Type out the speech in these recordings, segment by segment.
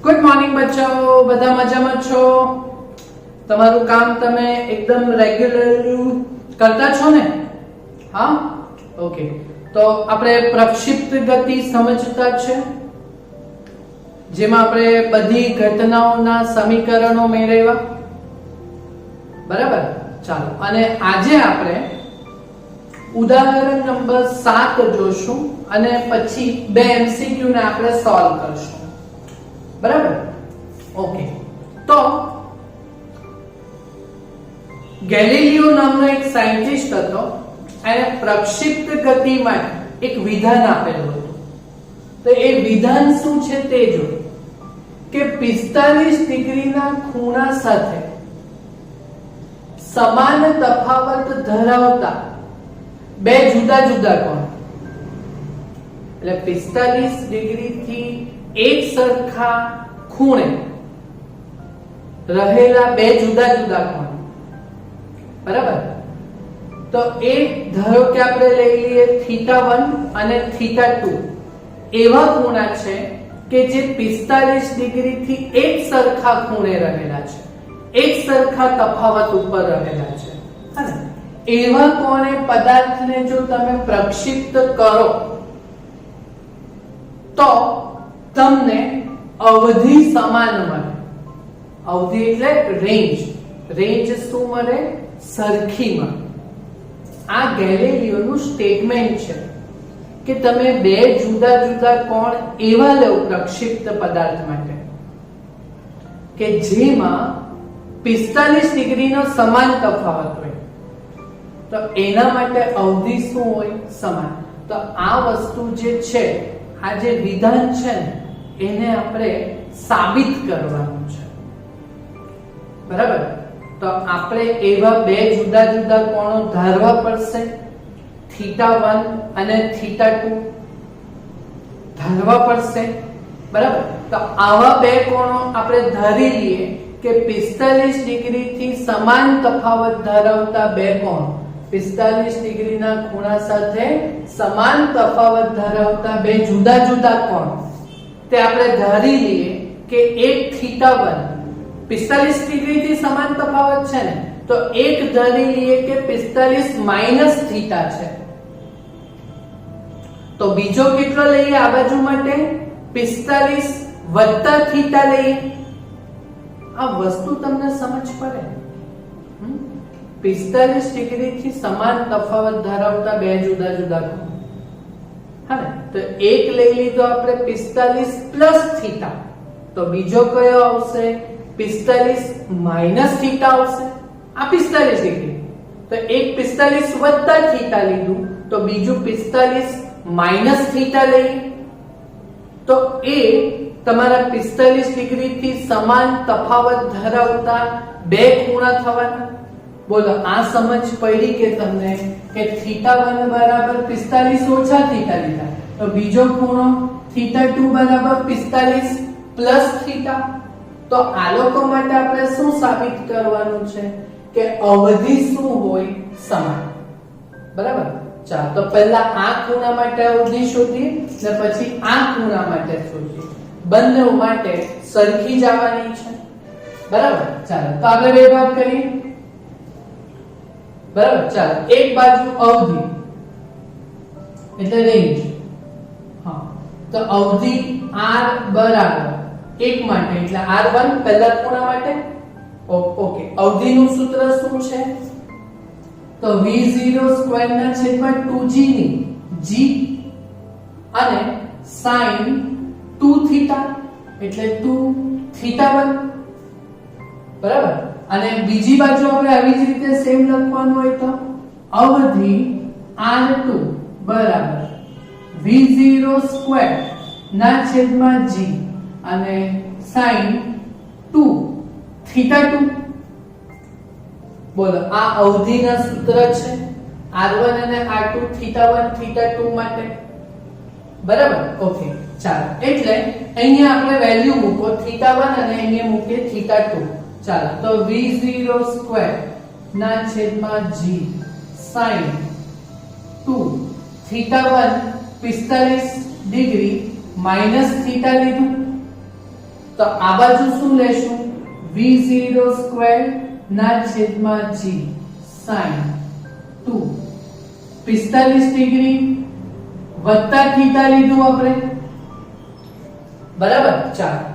Good morning બચ્ચો, બધા મજામાં છો? તમારું કામ તમે એકદમ રેગ્યુલરલી કરતા છો ને? હા, ઓકે. તો આપણે પ્રક્ષિપ્ત ગતિ સમજતા છે, જેમાં આપણે બધી ઘટનાઓના સમીકરણો મેળવ્યા, બરાબર? ચાલો, અને આજે આપણે ઉદાહરણ નંબર 7 જોશું અને પછી બે MCQ ને આપણે સોલ્વ કરશું, બરાબર? ઓકે. તો ગેલિલિયો નામનો એક સાયન્ટિસ્ટ હતો, એને પ્રક્ષિપ્ત ગતિ માટે એક વિધાન આપેલું હતું. તો એ વિધાન શું છે તે જો કે 45 ડિગ્રીના ખૂણા સાથે સમાન તફાવત ધરાવતા બે જુદા જુદા કોણ, એટલે 45 ડિગ્રી થી એક સરખા ખૂણે રહેલા બે જુદા જુદા કોણ, બરાબર? તો એ ધારો કે આપણે લઈ લઈએ θ1 અને θ2 એવા ખૂણા છે કે જે 45 ડિગ્રી થી એક સરખા ખૂણે રહેલા છે, એક સરખા તફાવત ઉપર રહેલા છે, હે? એવા કોણે પદાર્થને જો તમે પ્રક્ષિપ્ત કરો તો તમને અવધિ સમાન મળે. અવધિ એટલે રેન્જ. રેન્જ શું મળે? સરખી મળે. આ ગેલિલિયોનું સ્ટેટમેન્ટ છે કે તમે બે જુદા જુદા કોણ એવા લો પ્રક્ષિપ્ત પદાર્થ માટે કે જેમાં 45 ડિગ્રીનો સમાન તફાવત હોય, તો એના માટે અવધિ શું હોય? સમાન. તો આ વસ્તુ જે છે, આ જે વિધાન છે ને, એને આપણે સાબિત કરવાનું છે, બરાબર? તો આપણે એવા બે જુદા જુદા કોણો ધારવા પડશે, θ1 અને θ2 ધારવા પડશે, બરાબર? તો આવા બે કોણો આપણે ધારી લઈએ કે 45 ડિગ્રી થી સમાન તફાવત ધરાવતા બે કોણ, 45 ડિગ્રીના ખૂણા સાથે સમાન તફાવત ધરાવતા બે જુદા જુદા કોણ, તે આપણે ધારી લઈએ કે એક θ1 45 ડિગ્રી થી સમાન તફાવત છે ને, તો એક ધારી લઈએ કે 45 માઈનસ થીટા છે. તો બીજો કેટલો લઈએ આ બાજુ માટે? 45 વત્તા થીટા લઈએ. આ વસ્તુ તમને સમજ પડે? 45 ડિગ્રી થી સમાન તફાવત ધરાવતા બે જુદા જુદા કોણ, હા ને? તો એક લઈ લીધો આપણે 45 પ્લસ થીટા, તો બીજો કયો આવશે? 45 માઈનસ થીટા આવશે. આ 45 ડિગ્રી, તો એક 45 વત્તા થીટા લીધું, તો બીજું 45 માઈનસ થીટા લઈએ, તો એ તમારા 45 ડિગ્રી થી સમાન તફાવત ધરાવતા બે ખૂણા થવાના. બોલો, આ સમજ પડી કે તમને કે θ1 બરાબર 45 ઓછા થીટા લીધા, તો બીજો ખૂણો θ2 બરાબર 45 પ્લસ થીટા. તો આ લોકો માટે આપણે શું સાબિત કરવાનું છે? કે અવધિ શું હોય? સમાન, બરાબર? ચાલો, તો પહેલા આ ખૂણા માટે અવધિ શોધીએ ને પછી આ ખૂણા માટે શોધીએ. બંને માટે સરખી જ આવવાની છે, બરાબર? ચાલો, તો આપણે બે ભાગ કરીએ, બરાબર? ચાલો, એક બાજુ અવધિ એટલે રેન્જ, હા, તો અવધિ r બરાબર એક માટે એટલે r1 પહેલા ખૂણા માટે. ઓકે, અવધિનું સૂત્ર શું છે? તો v0 સ્ક્વેર ના છેદમાં 2g ની g અને sin 2 થીટા એટલે 2 θ1, બરાબર? અને બીજી બાજુ આપણે આવી જ રીતે સેમ લખવાનું હોય તો અવધિ r2 બરાબર v0 સ્ક્વેર ના છેદમાં g અને sin 2 θ2. બોલો, આ અવધિના સૂત્ર છે r1 અને r2 θ1 θ2 માટે, બરાબર? ઓકે, ચાલો, એટલે અહીંયા આપણે વેલ્યુ મૂકો θ1 અને અહીંયા મૂકીએ θ2. ચાલો, તો v0 સ્ક્વેર ના છેદમાં g sin 2 θ1 45 degree minus theta લીધું, તો આ બાજુ શું લેશું v0² ના છેદમાં g sin 2 45 ડિગ્રી વત્તા થીટા લીધું આપણે બરાબર ચાલો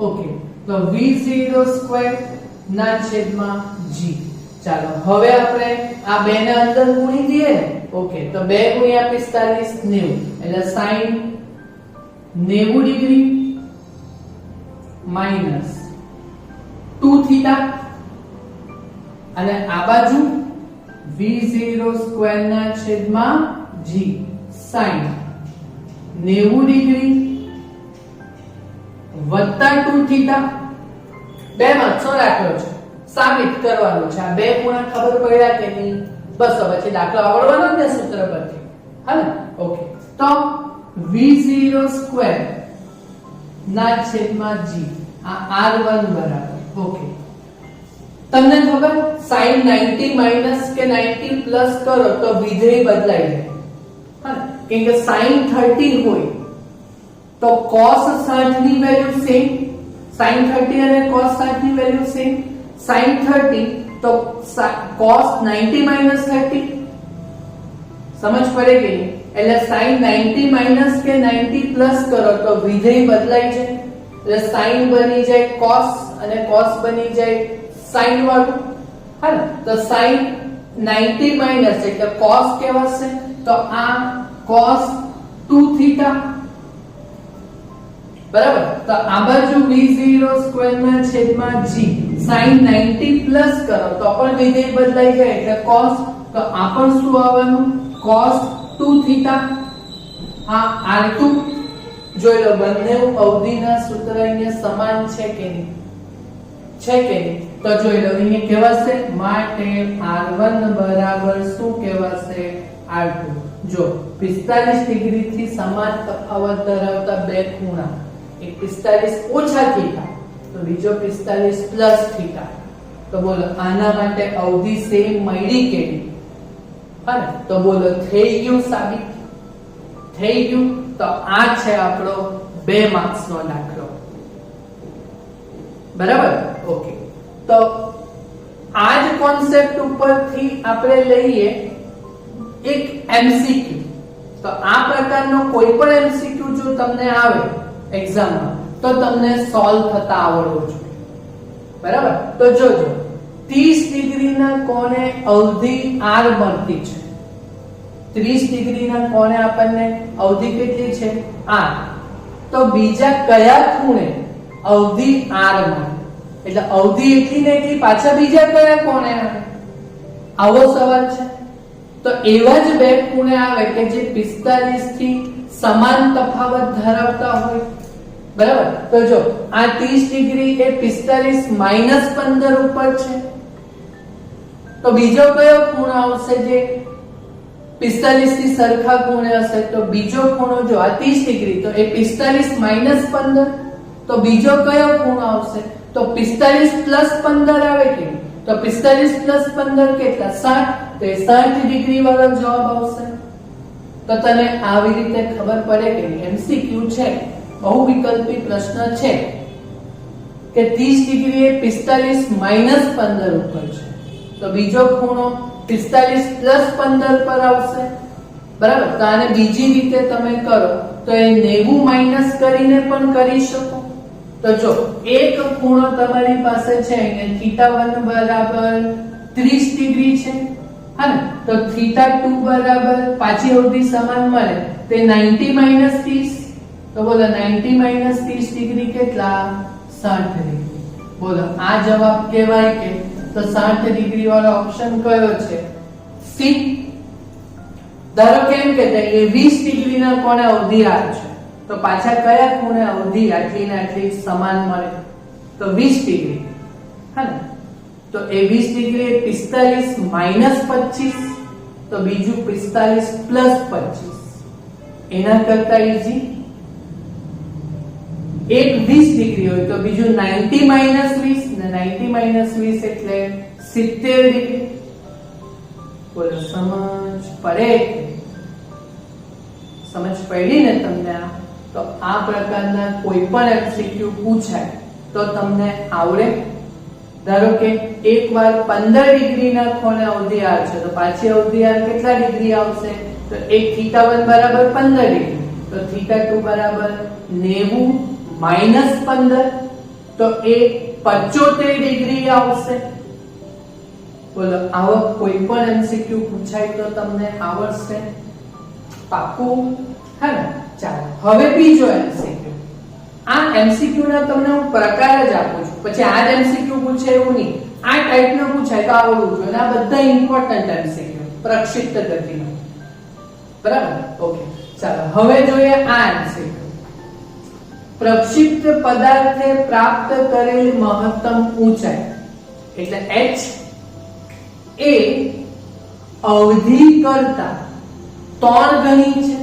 ઓકે તો v0² ના છેદમાં g ચાલો હવે આપણે આ બે ને અંદર ગુણી દઈએ ને ઓકે તો 2 ગુણ્યા 45 90 એટલે sin 90 ડિગ્રી માઈનસ 2 થીટા અને આ બાજુ v0² ના છેદમાં g sin 90 ડિગ્રી વત્તા 2 થીટા બે માં શું રાખ્યો છે સાબિત કરવાનું છે આ બે ખૂણા ખબર પડ્યા કે નહીં બસ હવે પછી દાખલો આવડવાનો જ ને સૂત્ર પરથી હા ઓકે તો v0² ના છેદમાં g આ r1 બરાબર ઓકે તમને ખબર sin 90 માઈનસ કે 90 પ્લસ કરો તો વિધેય બદલાઈ જાય હા કેમ કે sin 30 હોય તો cos 60 ની વેલ્યુ સેમ sin 30 અને cos 60 ની વેલ્યુ સેમ sin 30 તો cos 90 minus 30 समझ पड़ेगी એટલે sin 90 minus કે 90 plus કરો તો વિધેય બદલાય છે એટલે sin બની જાય cos અને cos બની જાય sin વાળું હા તો sin 90 minus એટલે cos કેવાશે તો આ cos 2 થીટા બરાબર તો આ બાજુ v0² ના છેદમાં g sin 90 પ્લસ કરો તો પણ વિધેય બદલાઈ જાય એટલે cos તો આ પણ શું આવવાનું cos 2 થીટા આ r2 જોઈ લો બંને અવધિના સૂત્ર અહીંયા સમાન છે કે નહીં તો જોઈ લો અહીંયા કહેવાશે માટે r1 બરાબર શું કહેવાશે r2 જો 45 ડિગ્રી થી સમાન તફાવત ધરાવતા બે ખૂણા એક 45 ઓછા થીટા તો બીજો 45 પ્લસ થીટા તો બોલો આના માટે અવધિ સેમ મળી કે હા તો બોલો થઈ ગયું સાબિત થઈ ગયું તો આ છે આપણો 2 માર્ક્સ નો દાખલો બરાબર ઓકે તો આ જ કોન્સેપ્ટ ઉપરથી આપણે લઈએ એક MCQ તો આ પ્રકારનો કોઈ પણ MCQ જો તમને આવે એક્ઝામમાં તો તમને સોલ્વ થતા આવડવું જોઈએ બરાબર તો જોજો 30 ડિગ્રીના કોણે અવધિ r મળતી છે 30 ડિગ્રીના કોણે આપણને અવધિ કેટલી છે r તો બીજા કયા ખૂણે અવધિ r મળે એટલે અવધિ એટલી ને એટલી પાછા બીજા કયા કોણે આવે આવો સવાલ છે તો એવા જ બે ખૂણે આવે કે જે 45 થી સમાન તફાવત ધરાવતા હોય બરાબર તો જો આ 30 ડિગ્રી એ 45 માઈનસ 15 ઉપર છે તો બીજો કયો ખૂણો આવશે જે 45 થી સરખા ખૂણે હશે તો બીજો ખૂણો જો આ 30 ડિગ્રી તો એ 45 માઈનસ 15 તો બીજો કયો ખૂણો આવશે તો 45 પ્લસ 15 આવે કે તો 45 પ્લસ 15 કેટલા 60 તો એ 60 ડિગ્રી વાળો જવાબ આવશે તો તને આવી રીતે ખબર પડે કે MCQ છે બહુવિકલ્પી પ્રશ્ન છે કે 30 ડિગ્રી એ 45 માઈનસ 15 ઉપર છે તો બીજો ખૂણો 45 પ્લસ 15 પર આવશે બરાબર તો આને બીજી રીતે તમે કરો તો એ 90 માઈનસ કરીને પણ કરી શકો તો જો એક ખૂણો તમારી પાસે છે અહીંયા θ1 બરાબર 30 ડિગ્રી છે હા ને તો θ2 બરાબર પાછી અવધિ સમાન મળે તે 90 માઈનસ 30 તો બોલો 90 માઈનસ 30 ડિગ્રી કેટલા 60 ડિગ્રી બોલો આ જવાબ કહેવાય કે તો 60 ડિગ્રી વાળો ઓપ્શન કયો છે સી ધારો કેમ કે એ 20 ડિગ્રીના કોણે અવધિ r છે તો પાછા કયા ખૂણે અવધિ આટલી ને આટલી સમાન મળે તો 20 ડિગ્રી હા ને તો એ 20 ડિગ્રી એ 45 માઈનસ 25 તો બીજું 45 પ્લસ 25 એના કરતા ઈઝી એક 20 ડિગ્રી હોય તો બીજું 90 માઈનસ 20 ને 90 માઈનસ 20 એટલે 70 ડિગ્રી બોલો સમજ પડે સમજ પડી ને તમને તો આ પ્રકારના કોઈ પણ MCQ પૂછાય તો તમને આવડે. ધારો કે એકવાર 15 ડિગ્રીના ખૂણે અવધિ r છે તો પાછી અવધિ r કેટલા ડિગ્રી આવશે? તો એક θ1 બરાબર 15 ડિગ્રી, તો θ2 બરાબર 90 માઈનસ 15, તો એ 75 ડિગ્રી આવશે. બોલો, આવો કોઈ પણ એમસીક્યુ પૂછાય તો તમને આવડશે? પાક્કું? હે ને? ચાલો હવે બીજો એમસીક્યુ. આ એમસીક્યુ ના તમને હું પ્રકાર જ આપું છું, પછી આ જ એમસીક્યુ પૂછે એવું નહીં, આ ટાઈપનો પૂછાય તો આવડવું જોઈએ. આ બધા ઇમ્પોર્ટન્ટ એમસીક્યુ પ્રક્ષિપ્ત ગતિનો. બરાબર? ઓકે, ચાલો હવે જોઈએ આ એમસીક્યુ. પ્રક્ષિપ્ત પદાર્થે પ્રાપ્ત કરેલ મહત્તમ ઊંચાઈ એટલે h એ અવધિ કરતા 3 ગણી છે.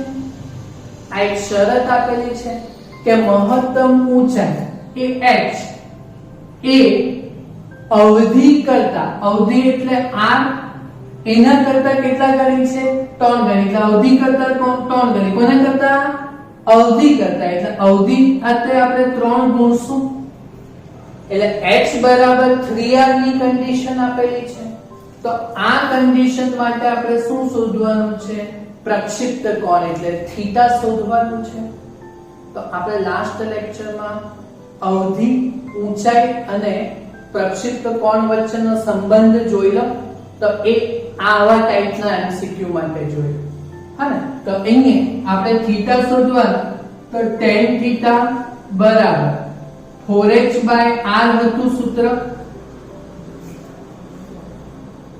આ એક શરત આપેલી છે કે મહત્તમ ઊંચાઈ એ h એ અવધિ કરતા, અવધિ એટલે r, એના કરતા કેટલા ગણી છે? 3 ગણી. એટલે અવધિ કરતા 3 ગણી. કોના કરતા? અવધિ કરતા. એટલે અવધિ એટલે આપણે 3 ગુણશું એટલે h બરાબર 3r ની કન્ડિશન આપેલી છે. તો આ કન્ડિશન માટે આપણે શું શોધવાનું છે? પ્રક્ષિપ્ત કોણ એટલે થીટા શોધવાનું છે. તો આપણે લાસ્ટ લેક્ચરમાં અવધિ, ઊંચાઈ અને પ્રક્ષિપ્ત કોણ વચ્ચેનો સંબંધ જોઈલો. તો એ આવા ટાઈપના એમસીક્યુ માટે જોયું. હા ને? તો અહીંયા આપણે થીટા શોધવાનું, તો tan થીટા બરાબર 4h/r હતું સૂત્ર.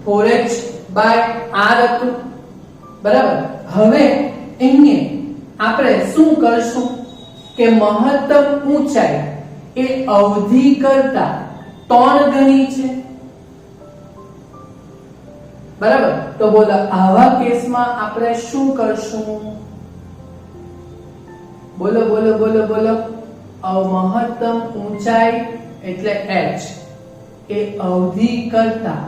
4h/r હતું. બરાબર? હવે અહીંયા આપણે શું કરશું કે મહત્તમ ઊંચાઈ એ અવધિ કરતા 3 ગણી છે. બરાબર? તો બોલો, આવા કેસમાં આપણે શું કરશું? બોલો બોલો બોલો બોલો. મહત્તમ ઊંચાઈ એટલે h એ અવધિ કરતા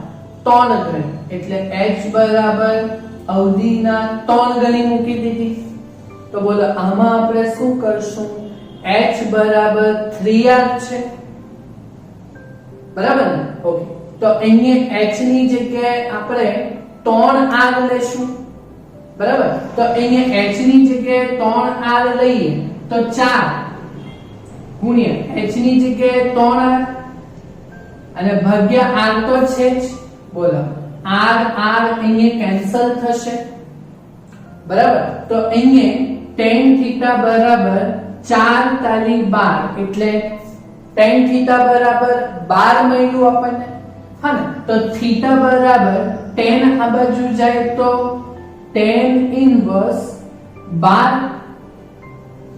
3 ગણી એટલે h બરાબર અવધિના 3 ગણી મૂકી દીધી. તો બોલો, આમાં આપણે શું કરશું? h બરાબર 3r છે. બરાબર ને? ઓકે, તો અહીંયા h ની જગ્યાએ આપણે 3r લેશું. બરાબર? તો અહીંયા h ની જગ્યાએ 3r લઈએ તો 4 ગુણ્યા h ની જગ્યાએ 3r અને ભાગ્યા r તો છે જ. બોલો, r અહીંયા કેન્સલ થશે. બરાબર? તો અહીંયા tan થીટા બરાબર 4 તાલી 12 એટલે tan થીટા બરાબર 12 મળ્યું આપણને. હા ને? તો થીટા બરાબર tan આ બાજુ જાય તો tan ઇન્વર્સ 12.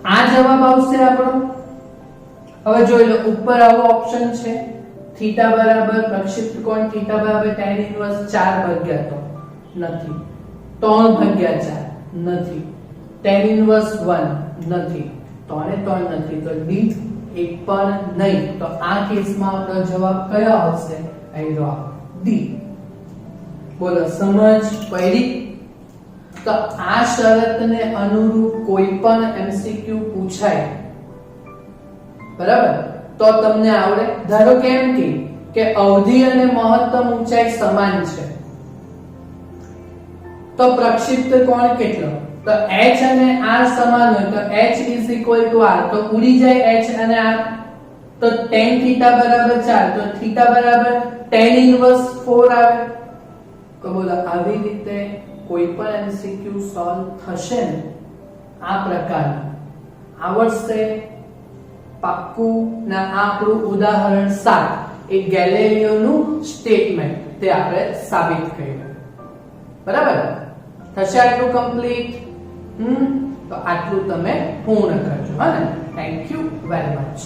આ જવાબ આવશે આપણો. હવે જોઈ લો, ઉપર આવો ઓપ્શન છે થીટા બરાબર પ્રક્ષિપ્ત કોણ થીટા બરાબર tan ઇન્વર્સ 4/3 નથી, 3/4 નથી, tan ઇન્વર્સ 1 નથી, 3 નથી, તો d એક પણ નહીં. તો આ કેસમાં આપણો જવાબ કયો આવશે? આયરો d. બોલો, સમજ પડી? તો આ શરતને અનુરૂપ કોઈ પણ એમસીક્યુ પૂછાય, બરાબર, તો તમને આવડે. ધારો કે એમ કે અવધિ અને મહત્તમ ઊંચાઈ સમાન છે તો પ્રક્ષિપ્ત કોણ કેટલો? તો h અને r સમાન હોય તો h r, તો ઉડી જાય h અને r. તો tan થીટા બરાબર 4 તો થીટા બરાબર tan ઇન્વર્સ 4 આવે. તો બોલો, આવી રીતે કોઈ પણ એમસીક્યુ સોલ્વ થશે ને આ પ્રકારનું? આવડશે? પાક્કું? ના, આપણું ઉદાહરણ 7 એ ગેલેલિયોનું સ્ટેટમેન્ટ તે આપણે સાબિત કર્યું. બરાબર? થશે આટલું કમ્પ્લીટ? તો આટલું તમે પૂર્ણ કરજો. હા ને? Thank you very much.